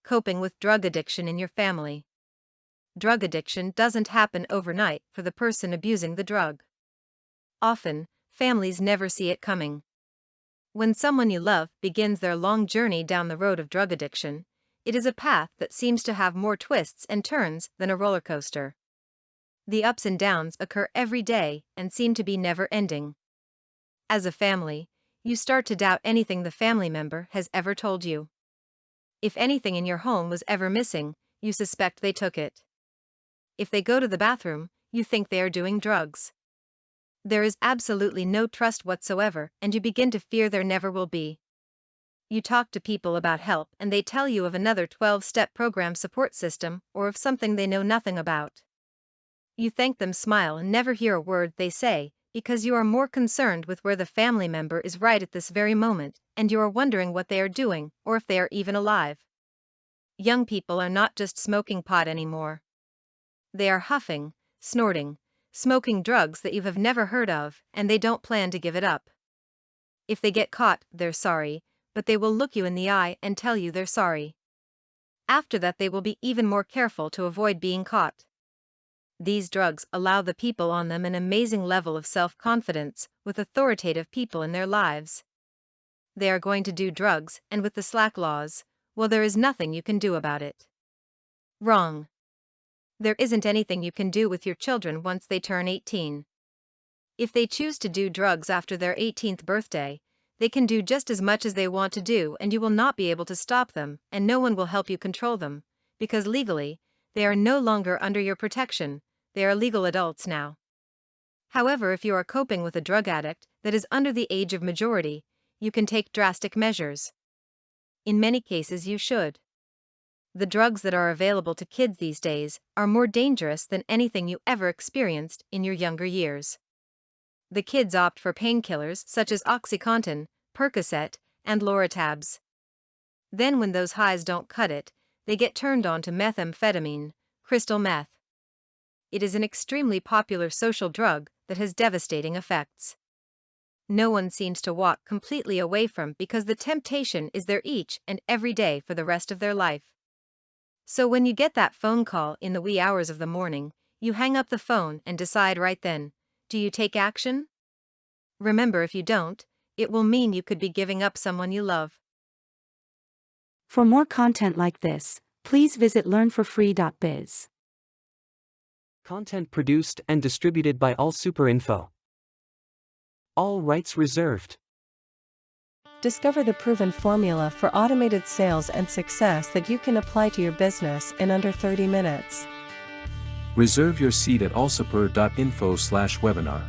Coping with drug addiction in your family. Drug addiction doesn't happen overnight for the person abusing the drug. Often, families never see it coming. When someone you love begins their long journey down the road of drug addiction, it is a path that seems to have more twists and turns than a roller coaster. The ups and downs occur every day and seem to be never ending. As a family, you start to doubt anything the family member has ever told you. If anything in your home was ever missing, you suspect they took it. If they go to the bathroom, you think they are doing drugs. There is absolutely no trust whatsoever, and you begin to fear there never will be. You talk to people about help and they tell you of another 12-step program support system or of something they know nothing about. You thank them, smile, and never hear a word they say, because you are more concerned with where the family member is right at this very moment, and you are wondering what they are doing, or if they are even alive. Young people are not just smoking pot anymore. They are huffing, snorting, smoking drugs that you have never heard of, and they don't plan to give it up. If they get caught, they're sorry, but they will look you in the eye and tell you they're sorry. After that, they will be even more careful to avoid being caught. These drugs allow the people on them an amazing level of self-confidence with authoritative people in their lives. They are going to do drugs, and with the slack laws, well, there is nothing you can do about it. Wrong. There isn't anything you can do with your children once they turn 18. If they choose to do drugs after their 18th birthday, they can do just as much as they want to do, and you will not be able to stop them, and no one will help you control them, because legally, they are no longer under your protection. They are legal adults now. However, if you are coping with a drug addict that is under the age of majority, you can take drastic measures. In many cases, you should. The drugs that are available to kids these days are more dangerous than anything you ever experienced in your younger years. The kids opt for painkillers such as OxyContin, Percocet, and Loratabs. Then when those highs don't cut it, they get turned on to methamphetamine, crystal meth. It is an extremely popular social drug that has devastating effects. No one seems to walk completely away from because the temptation is there each and every day for the rest of their life. So when you get that phone call in the wee hours of the morning, you hang up the phone and decide right then, do you take action? Remember, if you don't, it will mean you could be giving up someone you love. For more content like this, please visit learnforfree.biz. Content produced and distributed by AllSuperInfo. All rights reserved. Discover the proven formula for automated sales and success that you can apply to your business in under 30 minutes. Reserve your seat at allsuper.info/webinar.